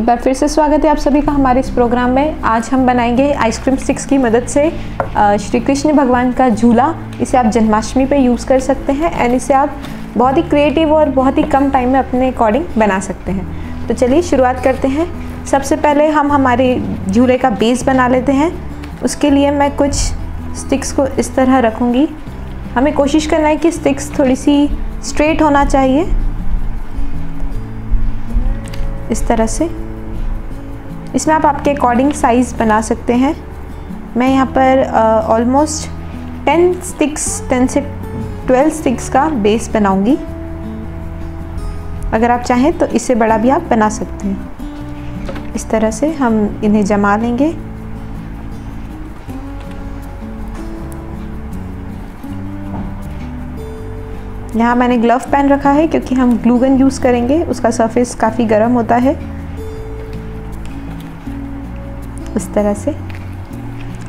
बार फिर से स्वागत है आप सभी का हमारे इस प्रोग्राम में। आज हम बनाएंगे आइसक्रीम स्टिक्स की मदद से श्री कृष्ण भगवान का झूला। इसे आप जन्माष्टमी पे यूज़ कर सकते हैं एंड इसे आप बहुत ही क्रिएटिव और बहुत ही कम टाइम में अपने अकॉर्डिंग बना सकते हैं। तो चलिए शुरुआत करते हैं। सबसे पहले हम हमारे झूले का बेस बना लेते हैं। उसके लिए मैं कुछ स्टिक्स को इस तरह रखूँगी। हमें कोशिश करना है कि स्टिक्स थोड़ी सी स्ट्रेट होना चाहिए, इस तरह से। इसमें आप आपके अकॉर्डिंग साइज़ बना सकते हैं। मैं यहाँ पर ऑलमोस्ट 10 से 12 स्टिक्स का बेस बनाऊंगी। अगर आप चाहें तो इससे बड़ा भी आप बना सकते हैं। इस तरह से हम इन्हें जमा लेंगे। यहाँ मैंने ग्लव पेन रखा है क्योंकि हम ग्लू गन यूज़ करेंगे। उसका सरफेस काफ़ी गर्म होता है। इस तरह से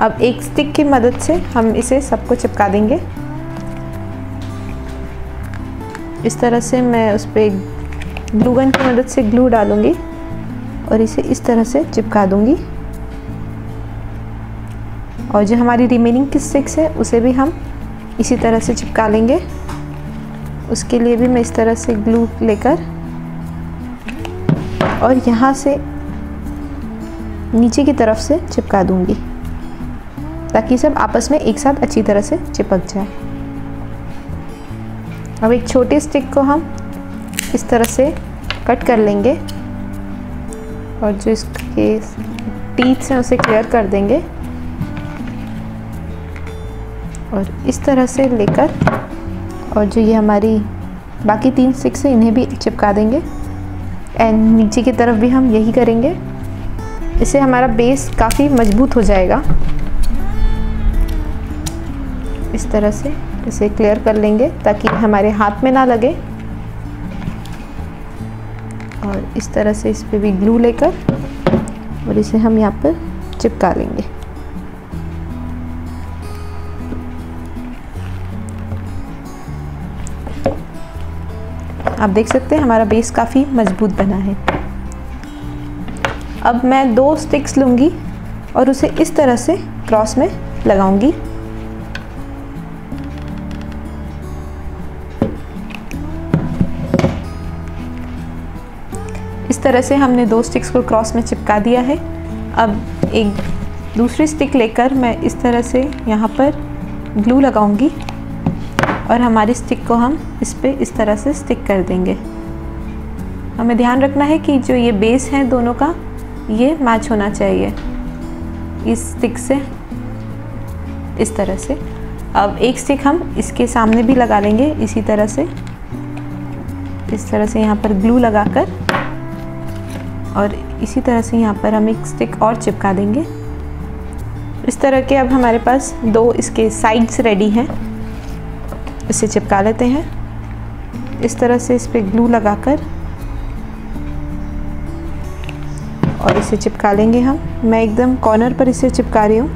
अब एक स्टिक की मदद से हम इसे सबको चिपका देंगे। इस तरह से मैं उस पर ग्लू गन की मदद से ग्लू डालूंगी और इसे इस तरह से चिपका दूंगी। और जो हमारी रिमेनिंग की स्टिक्स है उसे भी हम इसी तरह से चिपका लेंगे। उसके लिए भी मैं इस तरह से ग्लू लेकर और यहाँ से नीचे की तरफ से चिपका दूंगी ताकि सब आपस में एक साथ अच्छी तरह से चिपक जाए। अब एक छोटे स्टिक को हम इस तरह से कट कर लेंगे और जो इसके टीथ हैं उसे क्लियर कर देंगे और इस तरह से लेकर और जो ये हमारी बाकी 3 स्टिक्स हैं इन्हें भी चिपका देंगे एंड नीचे की तरफ भी हम यही करेंगे। इससे हमारा बेस काफ़ी मजबूत हो जाएगा। इस तरह से इसे क्लियर कर लेंगे ताकि हमारे हाथ में ना लगे। और इस तरह से इस पे भी ग्लू लेकर और इसे हम यहाँ पर चिपका लेंगे। आप देख सकते हैं हमारा बेस काफ़ी मजबूत बना है। अब मैं 2 स्टिक्स लूँगी और उसे इस तरह से क्रॉस में लगाऊंगी। इस तरह से हमने 2 स्टिक्स को क्रॉस में चिपका दिया है। अब एक दूसरी स्टिक लेकर मैं इस तरह से यहाँ पर ग्लू लगाऊंगी और हमारी स्टिक को हम इस पे इस तरह से स्टिक कर देंगे। हमें ध्यान रखना है कि जो ये बेस है दोनों का ये मैच होना चाहिए इस स्टिक से, इस तरह से। अब एक स्टिक हम इसके सामने भी लगा लेंगे इसी तरह से। इस तरह से यहाँ पर ग्लू लगाकर और इसी तरह से यहाँ पर हम एक स्टिक और चिपका देंगे। इस तरह के अब हमारे पास 2 इसके साइड्स रेडी हैं। इसे चिपका लेते हैं इस तरह से। इस पे ग्लू लगाकर और इसे चिपका लेंगे हम। मैं एकदम कॉर्नर पर इसे चिपका रही हूँ।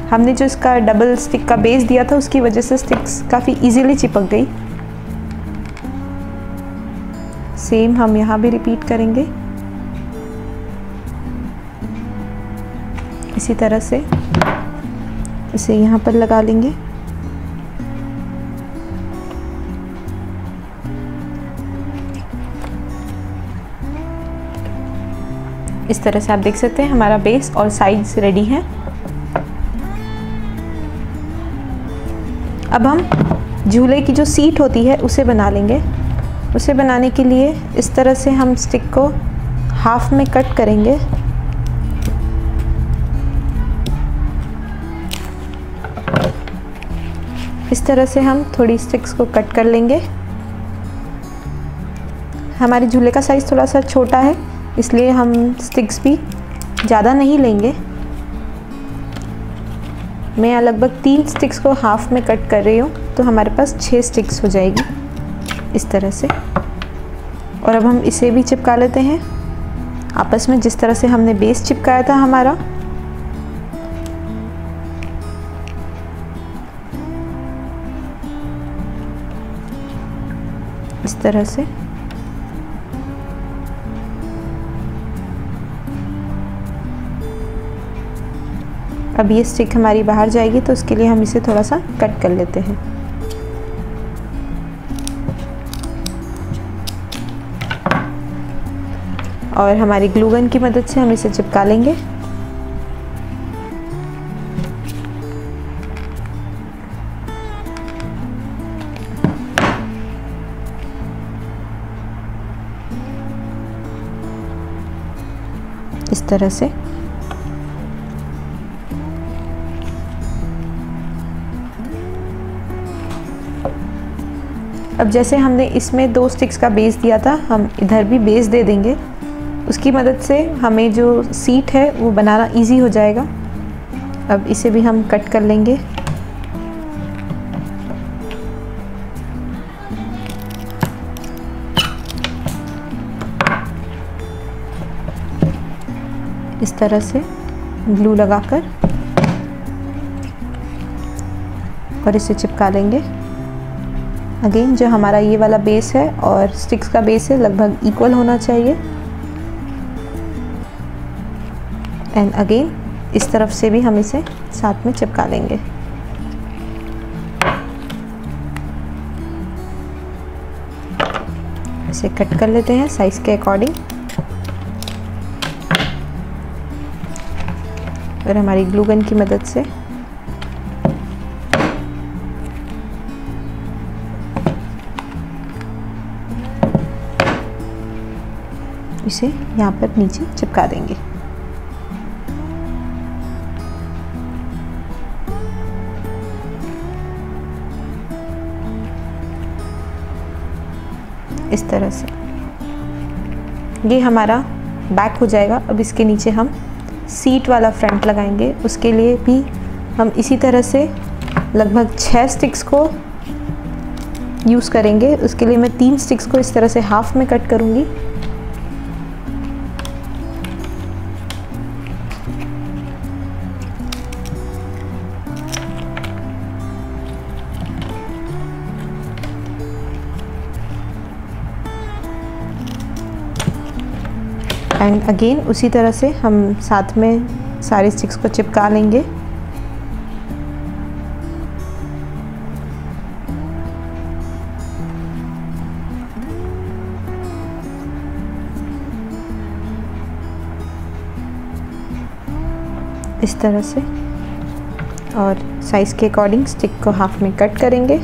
हमने जो इसका डबल स्टिक का बेस दिया था उसकी वजह से स्टिक्स काफ़ी इजीली चिपक गई। सेम हम यहाँ भी रिपीट करेंगे इसी तरह से। इसे यहाँ पर लगा लेंगे। इस तरह से आप देख सकते हैं हमारा बेस और साइड्स रेडी हैं। अब हम झूले की जो सीट होती है उसे बना लेंगे। उसे बनाने के लिए इस तरह से हम स्टिक को हाफ में कट करेंगे। इस तरह से हम थोड़ी स्टिक्स को कट कर लेंगे। हमारे झूले का साइज़ थोड़ा सा छोटा है इसलिए हम स्टिक्स भी ज़्यादा नहीं लेंगे। मैं यहाँ लगभग 3 स्टिक्स को हाफ में कट कर रही हूँ तो हमारे पास 6 स्टिक्स हो जाएगी इस तरह से। और अब हम इसे भी चिपका लेते हैं आपस में जिस तरह से हमने बेस चिपकाया था हमारा। इस तरह से। अब ये स्टिक हमारी बाहर जाएगी तो उसके लिए हम इसे थोड़ा सा कट कर लेते हैं। और हमारी ग्लू गन की मदद से हम इसे चिपका लेंगे। इस तरह से। अब जैसे हमने इसमें 2 स्टिक्स का बेस दिया था, हम इधर भी बेस दे देंगे। उसकी मदद से हमें जो सीट है वो बनाना इजी हो जाएगा। अब इसे भी हम कट कर लेंगे। इस तरह से ग्लू लगाकर और इसे चिपका लेंगे। अगेन जो हमारा ये वाला बेस है और स्टिक्स का बेस है लगभग इक्वल होना चाहिए। एंड अगेन इस तरफ से भी हम इसे साथ में चिपका लेंगे। इसे कट कर लेते हैं साइज के अकॉर्डिंग। और हमारी ग्लू गन की मदद से इसे यहाँ पर नीचे चिपका देंगे। इस तरह से ये हमारा बैक हो जाएगा। अब इसके नीचे हम सीट वाला फ्रंट लगाएंगे। उसके लिए भी हम इसी तरह से लगभग 6 स्टिक्स को यूज़ करेंगे। उसके लिए मैं 3 स्टिक्स को इस तरह से हाफ में कट करूँगी। एंड अगेन उसी तरह से हम साथ में सारे स्टिक्स को चिपका लेंगे। इस तरह से और साइज के अकॉर्डिंग स्टिक को हाफ में कट करेंगे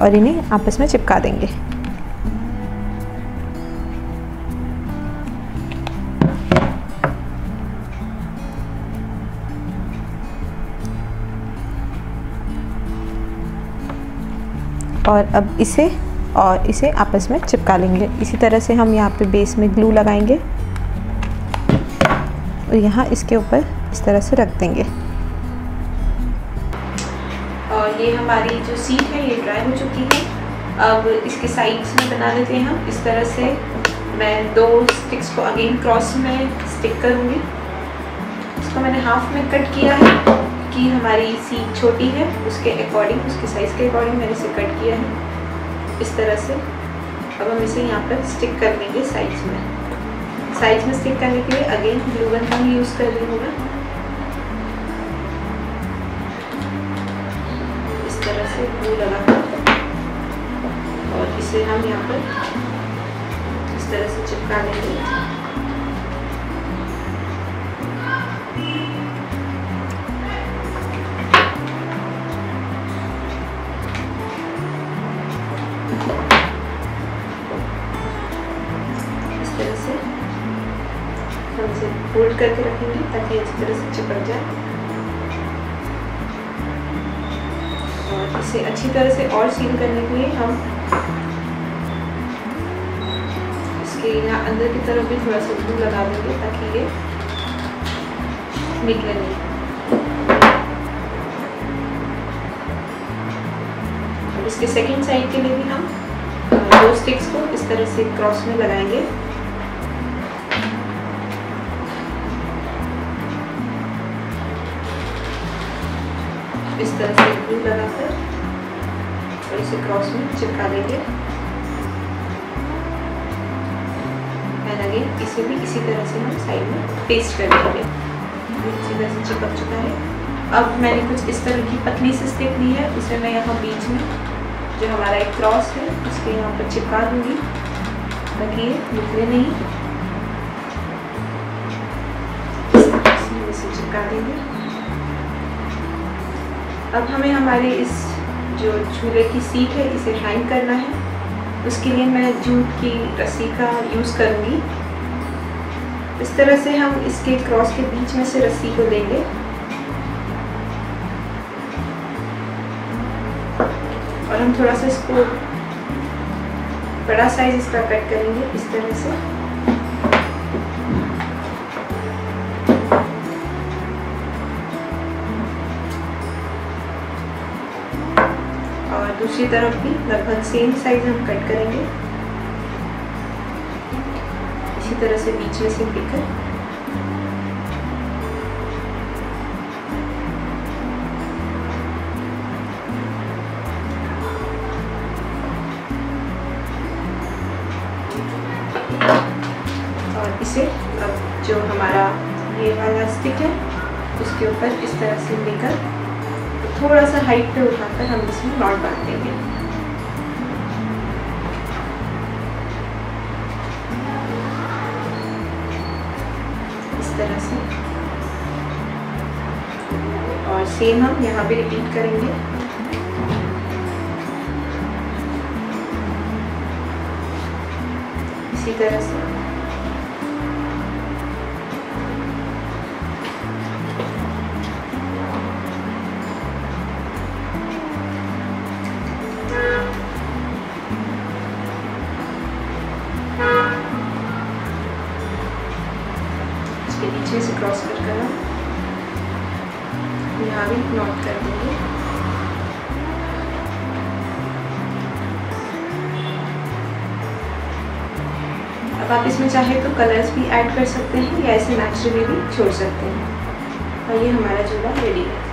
और इन्हें आपस में चिपका देंगे। और अब इसे आपस में चिपका लेंगे। इसी तरह से हम यहाँ पे बेस में ग्लू लगाएंगे और यहाँ इसके ऊपर इस तरह से रख देंगे। और ये हमारी जो सीट है ये ड्राई हो चुकी है। अब इसके साइड्स में बना लेते हैं हम। इस तरह से मैं 2 स्टिक्स को अगेन क्रॉस में स्टिक करूँगी। इसको मैंने हाफ में कट किया है कि हमारी सीट छोटी है, उसके अकॉर्डिंग, उसके साइज़ के अकॉर्डिंग मैंने इसे कट किया है इस तरह से। अब हम इसे यहाँ पर स्टिक कर लेंगे साइड्स में स्टिक करने के लिए अगेन ग्लू गन का ही यूज़ कर रही हूँ मैं। इस तरह से ग्लू लगाकर और इसे हम यहाँ पर इस तरह से चिपका लेंगे। हम इसे फोल्ड करके रखेंगे ताकि अच्छी तरह से चिपक जाए। और इसे अच्छी तरह से और सील करने के लिए हम इसके यहाँ अंदर की तरफ भी थोड़ा सा ग्लू लगा देंगे ताकि ये निकले नहीं। और इसके सेकंड साइड के लिए भी हम 2 स्टिक्स को इस तरह से क्रॉस में लगाएंगे। इस तरह से ग्लू लगाकर और इसे क्रॉस में चिपका देंगे। एंड अगेन इसे भी इसी तरह से हम साइड में पेस्ट कर देंगे। इसी तरह से चिपक चुका है। अब मैंने कुछ इस तरह की पतली सी स्टिक ली है, उसे मैं यहाँ बीच में जो हमारा एक क्रॉस है उसके यहाँ पर चिपका दूँगी ताकि ये निकले नहीं। इसे चिपका देंगे। अब हमें हमारे इस जो झूले की सीट है इसे हैंग करना है। उसके लिए मैं जूट की रस्सी का यूज़ करूँगी। इस तरह से हम इसके क्रॉस के बीच में से रस्सी को देंगे और हम थोड़ा सा इसको बड़ा साइज इसका कट करेंगे इस तरह से। और दूसरी तरफ भी लगभग सेम साइज हम कट करेंगे इसी तरह से बीच में से पीकर। और इसे अब जो हमारा ये वाला स्टिक है उसके ऊपर इस तरह से लेकर थोड़ा सा हाइट पे उठाकर हम इसमें नॉट बांध देंगे। इस तरह से। और सेम हम यहाँ भी रिपीट करेंगे। इसी तरह से। इसके पीछे से क्रॉस कर कर हम यहाँ भी नॉट कर देंगे। अब आप इसमें चाहे तो कलर्स भी ऐड कर सकते हैं या ऐसे नेचुरली भी छोड़ सकते हैं। और ये हमारा झूला रेडी है।